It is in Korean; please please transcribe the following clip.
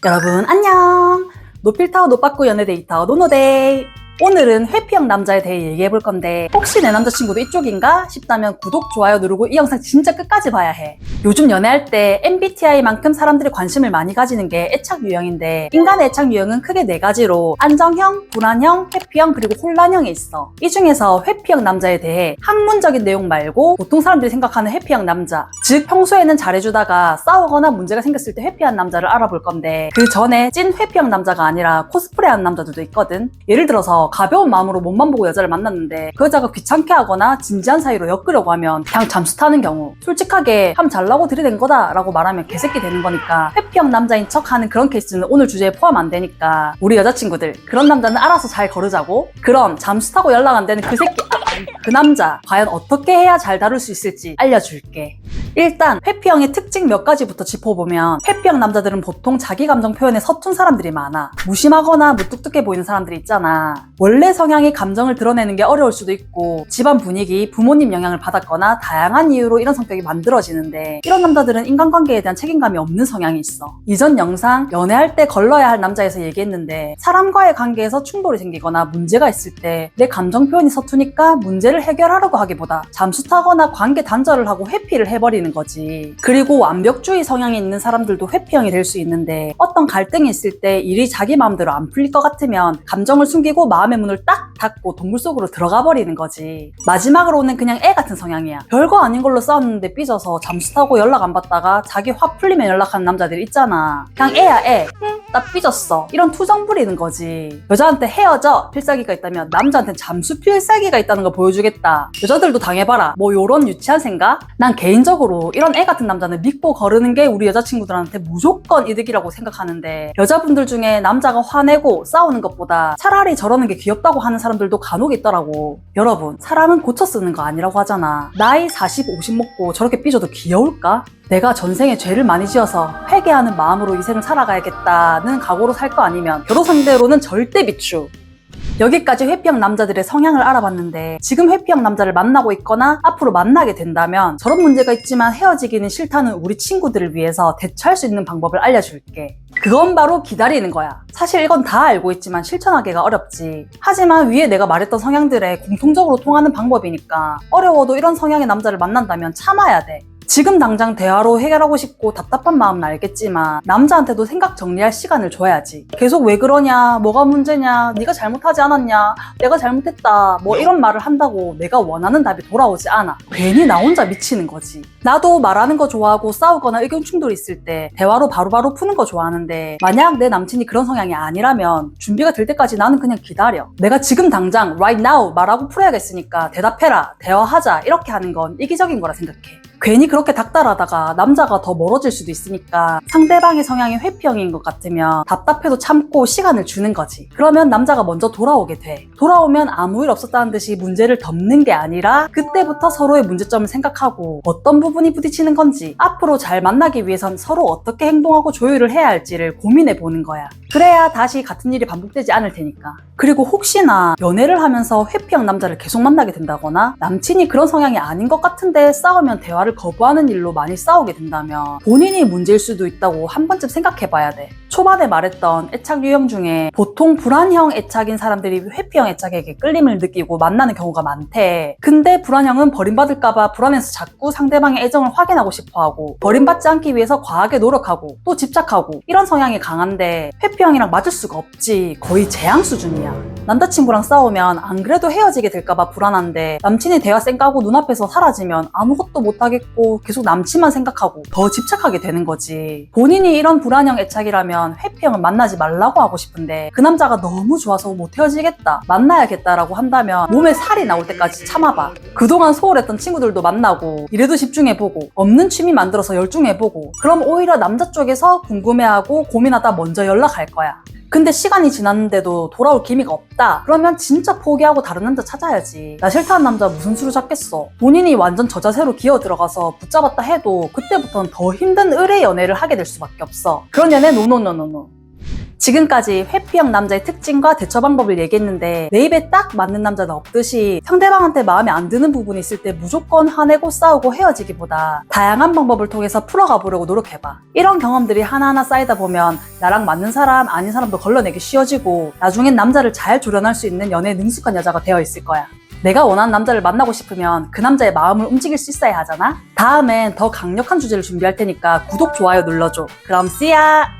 여러분 안녕. 노필터 노빠꾸 연애 데이터 노노데이. 오늘은 회피형 남자에 대해 얘기해볼 건데 혹시 내 남자친구도 이쪽인가 싶다면 구독, 좋아요 누르고 이 영상 진짜 끝까지 봐야 해. 요즘 연애할 때 MBTI만큼 사람들이 관심을 많이 가지는 게 애착 유형인데 인간의 애착 유형은 크게 네 가지로 안정형, 불안형, 회피형 그리고 혼란형이 있어. 이 중에서 회피형 남자에 대해 학문적인 내용 말고 보통 사람들이 생각하는 회피형 남자, 즉 평소에는 잘해주다가 싸우거나 문제가 생겼을 때 회피한 남자를 알아볼 건데 그 전에 찐 회피형 남자가 아니라 코스프레하는 남자들도 있거든. 예를 들어서 가벼운 마음으로 몸만 보고 여자를 만났는데 그 여자가 귀찮게 하거나 진지한 사이로 엮으려고 하면 그냥 잠수 타는 경우, 솔직하게 함 잘나고 들이댄 거다 라고 말하면 개새끼 되는 거니까 회피형 남자인 척 하는 그런 케이스는 오늘 주제에 포함 안 되니까 우리 여자친구들 그런 남자는 알아서 잘 거르자고. 그럼 잠수 타고 연락 안 되는 그 새끼 그 남자 과연 어떻게 해야 잘 다룰 수 있을지 알려줄게. 일단 회피형의 특징 몇 가지부터 짚어보면 회피형 남자들은 보통 자기 감정 표현에 서툰 사람들이 많아. 무심하거나 무뚝뚝해 보이는 사람들이 있잖아. 원래 성향이 감정을 드러내는 게 어려울 수도 있고 집안 분위기, 부모님 영향을 받았거나 다양한 이유로 이런 성격이 만들어지는데 이런 남자들은 인간관계에 대한 책임감이 없는 성향이 있어. 이전 영상 연애할 때 걸러야 할 남자에서 얘기했는데 사람과의 관계에서 충돌이 생기거나 문제가 있을 때 내 감정 표현이 서투니까 문제를 해결하려고 하기보다 잠수 타거나 관계 단절을 하고 회피를 해버리는 거지. 그리고 완벽주의 성향이 있는 사람들도 회피형이 될 수 있는데 어떤 갈등이 있을 때 일이 자기 마음대로 안 풀릴 것 같으면 감정을 숨기고 마음의 문을 딱 닫고 동굴 속으로 들어가 버리는 거지. 마지막으로는 그냥 애 같은 성향이야. 별거 아닌 걸로 싸웠는데 삐져서 잠수 타고 연락 안 받다가 자기 화 풀리면 연락하는 남자들 있잖아. 그냥 애야 애. 응? 나 삐졌어. 이런 투정 부리는 거지. 여자한테 헤어져 필살기가 있다면 남자한테는 잠수 필살기가 있다는 거 보여주겠다. 여자들도 당해봐라. 뭐 요런 유치한 생각? 난 개인적으로 이런 애 같은 남자는 믿고 거르는 게 우리 여자친구들한테 무조건 이득이라고 생각하는데 여자분들 중에 남자가 화내고 싸우는 것보다 차라리 저러는 게 귀엽다고 하는 사람들도 간혹 있더라고. 여러분, 사람은 고쳐 쓰는 거 아니라고 하잖아. 나이 40, 50 먹고 저렇게 삐져도 귀여울까? 내가 전생에 죄를 많이 지어서 회개하는 마음으로 이 생을 살아가야겠다는 각오로 살 거 아니면 결혼 상대로는 절대 비추. 여기까지 회피형 남자들의 성향을 알아봤는데 지금 회피형 남자를 만나고 있거나 앞으로 만나게 된다면 저런 문제가 있지만 헤어지기는 싫다는 우리 친구들을 위해서 대처할 수 있는 방법을 알려줄게. 그건 바로 기다리는 거야. 사실 이건 다 알고 있지만 실천하기가 어렵지. 하지만 위에 내가 말했던 성향들에 공통적으로 통하는 방법이니까 어려워도 이런 성향의 남자를 만난다면 참아야 돼. 지금 당장 대화로 해결하고 싶고 답답한 마음은 알겠지만 남자한테도 생각 정리할 시간을 줘야지. 계속 왜 그러냐, 뭐가 문제냐, 네가 잘못하지 않았냐, 내가 잘못했다 뭐 이런 말을 한다고 내가 원하는 답이 돌아오지 않아. 괜히 나 혼자 미치는 거지. 나도 말하는 거 좋아하고 싸우거나 의견 충돌이 있을 때 대화로 바로바로 푸는 거 좋아하는데 만약 내 남친이 그런 성향이 아니라면 준비가 될 때까지 나는 그냥 기다려. 내가 지금 당장 right now 말하고 풀어야겠으니까 대답해라, 대화하자 이렇게 하는 건 이기적인 거라 생각해. 괜히 그렇게 닥달하다가 남자가 더 멀어질 수도 있으니까 상대방의 성향이 회피형인 것 같으면 답답해도 참고 시간을 주는 거지. 그러면 남자가 먼저 돌아오게 돼. 돌아오면 아무 일 없었다는 듯이 문제를 덮는 게 아니라 그때부터 서로의 문제점을 생각하고 어떤 부분이 부딪히는 건지 앞으로 잘 만나기 위해선 서로 어떻게 행동하고 조율을 해야 할지를 고민해 보는 거야. 그래야 다시 같은 일이 반복되지 않을 테니까. 그리고 혹시나 연애를 하면서 회피형 남자를 계속 만나게 된다거나 남친이 그런 성향이 아닌 것 같은데 싸우면 대화를 거부하는 일로 많이 싸우게 된다면 본인이 문제일 수도 있다고 한 번쯤 생각해 봐야 돼. 초반에 말했던 애착 유형 중에 보통 불안형 애착인 사람들이 회피형 애착에게 끌림을 느끼고 만나는 경우가 많대. 근데 불안형은 버림받을까봐 불안해서 자꾸 상대방의 애정을 확인하고 싶어하고 버림받지 않기 위해서 과하게 노력하고 또 집착하고 이런 성향이 강한데 회피형이랑 맞을 수가 없지. 거의 재앙 수준이야. 남자친구랑 싸우면 안 그래도 헤어지게 될까봐 불안한데 남친이 대화 쌩 까고 눈앞에서 사라지면 아무것도 못하겠고 계속 남친만 생각하고 더 집착하게 되는 거지. 본인이 이런 불안형 애착이라면 회피형은 만나지 말라고 하고 싶은데 그 남자가 너무 좋아서 못 헤어지겠다, 만나야겠다라고 한다면 몸에 살이 나올 때까지 참아봐. 그동안 소홀했던 친구들도 만나고 일에도 집중해보고 없는 취미 만들어서 열중해보고 그럼 오히려 남자 쪽에서 궁금해하고 고민하다 먼저 연락할 거야. 근데 시간이 지났는데도 돌아올 기미가 없다. 그러면 진짜 포기하고 다른 남자 찾아야지. 나 싫다는 남자 무슨 수로 찾겠어. 본인이 완전 저자세로 기어 들어가서 붙잡았다 해도 그때부터는 더 힘든 의뢰 연애를 하게 될 수밖에 없어. 그런 연애 노노노노노. 지금까지 회피형 남자의 특징과 대처 방법을 얘기했는데 내 입에 딱 맞는 남자는 없듯이 상대방한테 마음에 안 드는 부분이 있을 때 무조건 화내고 싸우고 헤어지기보다 다양한 방법을 통해서 풀어가 보려고 노력해봐. 이런 경험들이 하나하나 쌓이다 보면 나랑 맞는 사람 아닌 사람도 걸러내기 쉬워지고 나중엔 남자를 잘 조련할 수 있는 연애에 능숙한 여자가 되어 있을 거야. 내가 원하는 남자를 만나고 싶으면 그 남자의 마음을 움직일 수 있어야 하잖아? 다음엔 더 강력한 주제를 준비할 테니까 구독, 좋아요 눌러줘. 그럼 see ya!